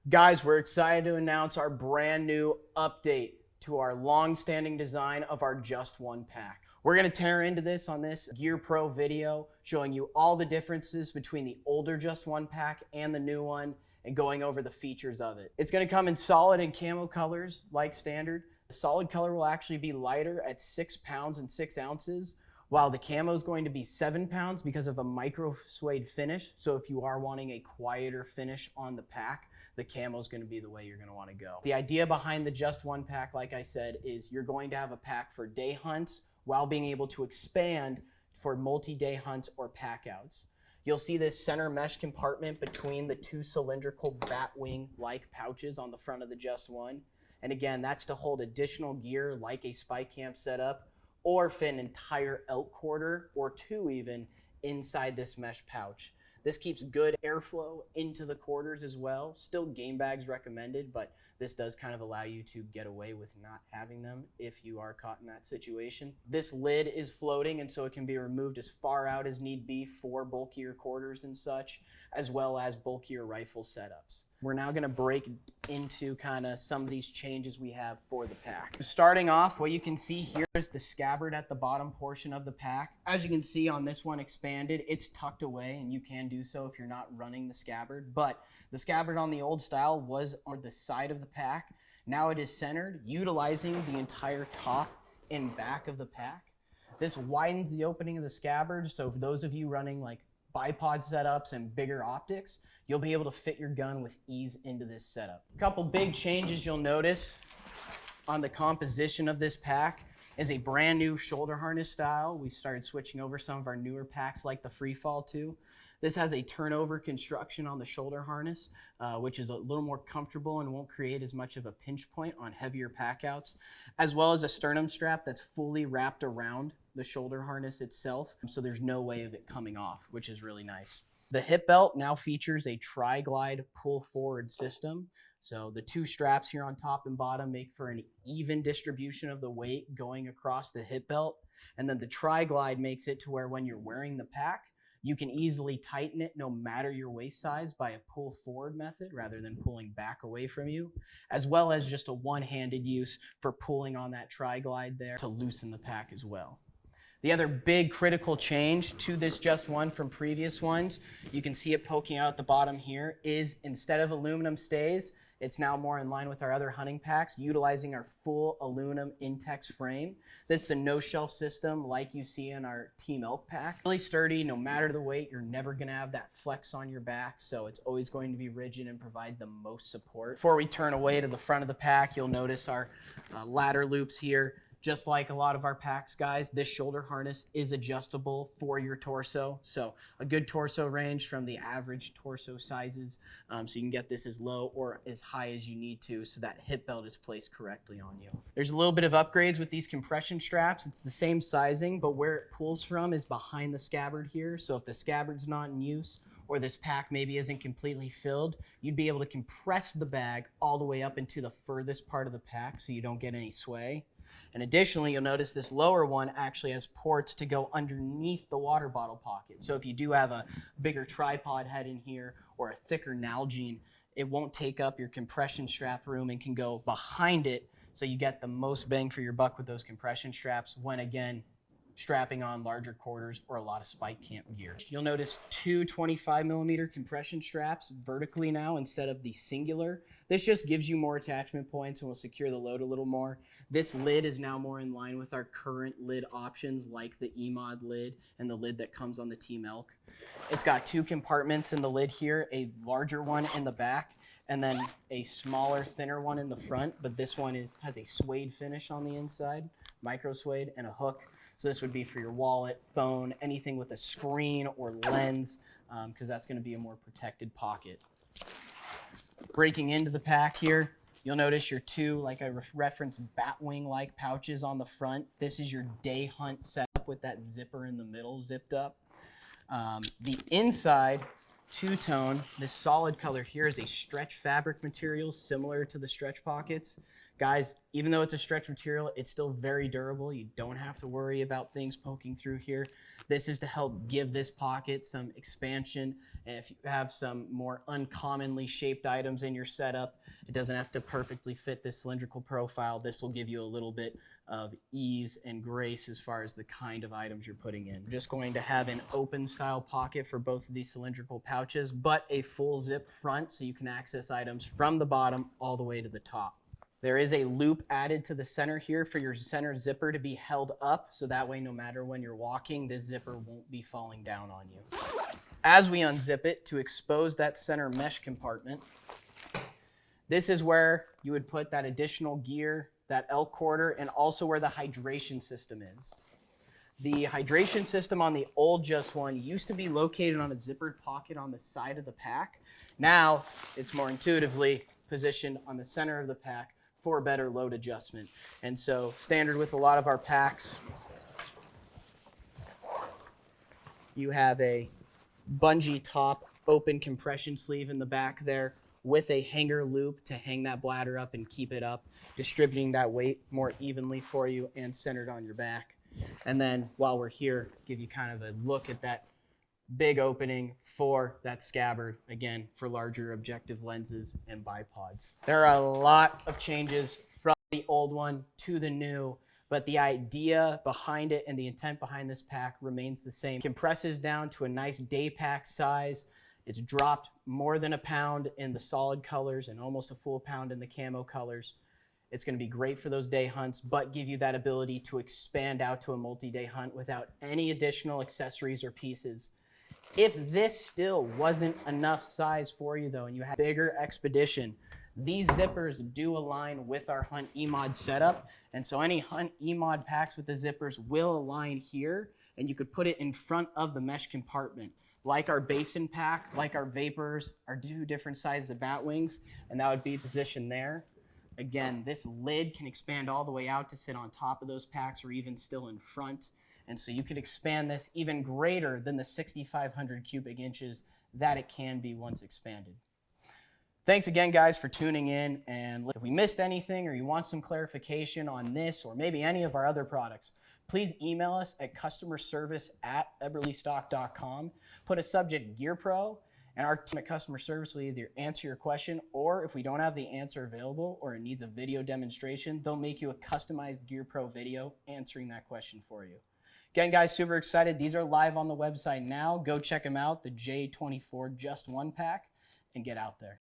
Guys, we're excited to announce our brand new update to our long-standing design of our Just One pack. We're going to tear into this on this Gear Pro video, showing you all the differences between the older Just One pack and the new one, and going over the features of it. It's going to come in solid and camo colors like standard. The solid color will actually be lighter at 6 pounds and 6 ounces, while the camo is going to be 7 pounds because of a micro suede finish. So if you are wanting a quieter finish on the pack, the camo is going to be the way you're going to want to go. The idea behind the Just One pack, like I said, is you're going to have a pack for day hunts while being able to expand for multi-day hunts or packouts. You'll see this center mesh compartment between the two cylindrical Batwing-like pouches on the front of the Just One. And again, that's to hold additional gear like a spike camp setup, or fit an entire elk quarter or two even inside this mesh pouch. This keeps good airflow into the quarters as well. Still game bags recommended, but this does kind of allow you to get away with not having them if you are caught in that situation. This lid is floating, and so it can be removed as far out as need be for bulkier quarters and such, as well as bulkier rifle setups. We're now going to break into kind of some of these changes we have for the pack. Starting off, what you can see here is the scabbard at the bottom portion of the pack. As you can see on this one expanded, it's tucked away, and you can do so if you're not running the scabbard. But the scabbard on the old style was on the side of the pack. Now it is centered, utilizing the entire top and back of the pack. This widens the opening of the scabbard, so for those of you running like bipod setups and bigger optics, you'll be able to fit your gun with ease into this setup. A couple big changes you'll notice on the composition of this pack is a brand new shoulder harness style. We started switching over some of our newer packs like the Freefall 2. This has a turnover construction on the shoulder harness, which is a little more comfortable and won't create as much of a pinch point on heavier packouts, as well as a sternum strap that's fully wrapped around the shoulder harness itself, so there's no way of it coming off, which is really nice. The hip belt now features a tri-glide pull forward system. So the two straps here on top and bottom make for an even distribution of the weight going across the hip belt. And then the tri-glide makes it to where when you're wearing the pack, you can easily tighten it no matter your waist size by a pull forward method rather than pulling back away from you, as well as just a one-handed use for pulling on that tri-glide there to loosen the pack as well. The other big critical change to this Just One from previous ones, you can see it poking out at the bottom here, is instead of aluminum stays, it's now more in line with our other hunting packs, utilizing our full aluminum Intex frame. This is a no-shelf system like you see in our Team Elk pack. Really sturdy, no matter the weight, you're never gonna have that flex on your back, so it's always going to be rigid and provide the most support. Before we turn away to the front of the pack, you'll notice our ladder loops here. Just like a lot of our packs, guys, this shoulder harness is adjustable for your torso. So a good torso range from the average torso sizes. So you can get this as low or as high as you need to so that hip belt is placed correctly on you. There's a little bit of upgrades with these compression straps. It's the same sizing, but where it pulls from is behind the scabbard here. So if the scabbard's not in use, or this pack maybe isn't completely filled, you'd be able to compress the bag all the way up into the furthest part of the pack so you don't get any sway. And additionally, you'll notice this lower one actually has ports to go underneath the water bottle pocket. So if you do have a bigger tripod head in here or a thicker Nalgene, it won't take up your compression strap room and can go behind it, so you get the most bang for your buck with those compression straps when, again, strapping on larger quarters or a lot of spike camp gear. You'll notice two 25mm compression straps vertically now instead of the singular. This just gives you more attachment points and will secure the load a little more. This lid is now more in line with our current lid options like the E-Mod lid and the lid that comes on the Team Elk. It's got two compartments in the lid here, a larger one in the back and then a smaller, thinner one in the front, but this one has a suede finish on the inside, micro suede, and a hook. So this would be for your wallet, phone, anything with a screen or lens, because that's going to be a more protected pocket. Breaking into the pack here, you'll notice your two, like I referenced, Batwing-like pouches on the front. This is your day hunt setup with that zipper in the middle zipped up. The inside two-tone, this solid color here is a stretch fabric material similar to the stretch pockets. Guys, even though it's a stretch material, it's still very durable. You don't have to worry about things poking through here. This is to help give this pocket some expansion And if you have some more uncommonly shaped items in your setup, it doesn't have to perfectly fit this cylindrical profile. This will give you a little bit of ease and grace as far as the kind of items you're putting in. We're just going to have an open style pocket for both of these cylindrical pouches, but a full zip front so you can access items from the bottom all the way to the top. There is a loop added to the center here for your center zipper to be held up, so that way no matter when you're walking, this zipper won't be falling down on you. As we unzip it to expose that center mesh compartment, this is where you would put that additional gear, that elk quarter, and also where the hydration system is. The hydration system on the old Just One used to be located on a zippered pocket on the side of the pack. Now it's more intuitively positioned on the center of the pack for better load adjustment. And so standard with a lot of our packs, you have a bungee top open compression sleeve in the back there with a hanger loop to hang that bladder up and keep it up, distributing that weight more evenly for you and centered on your back. And then while we're here, give you kind of a look at that big opening for that scabbard, again, for larger objective lenses and bipods. There are a lot of changes from the old one to the new, but the idea behind it and the intent behind this pack remains the same. It compresses down to a nice day pack size. It's dropped more than a pound in the solid colors and almost a full pound in the camo colors. It's going to be great for those day hunts, but give you that ability to expand out to a multi-day hunt without any additional accessories or pieces. If this still wasn't enough size for you though, and you had a bigger expedition, these zippers do align with our Hunt E-Mod setup. And so any Hunt E-Mod packs with the zippers will align here, and you could put it in front of the mesh compartment. Like our Basin pack, like our Vapors, our two different sizes of Batwings, and that would be positioned there. Again, this lid can expand all the way out to sit on top of those packs or even still in front. And so you could expand this even greater than the 6,500 cubic inches that it can be once expanded. Thanks again, guys, for tuning in. And if we missed anything or you want some clarification on this or maybe any of our other products, please email us at customerservice@eberlestock.com. Put a subject Gear Pro, and our team at customer service will either answer your question, or if we don't have the answer available or it needs a video demonstration, they'll make you a customized Gear Pro video answering that question for you. Again, guys, super excited. These are live on the website now. Go check them out, the J24 Just One pack, and get out there.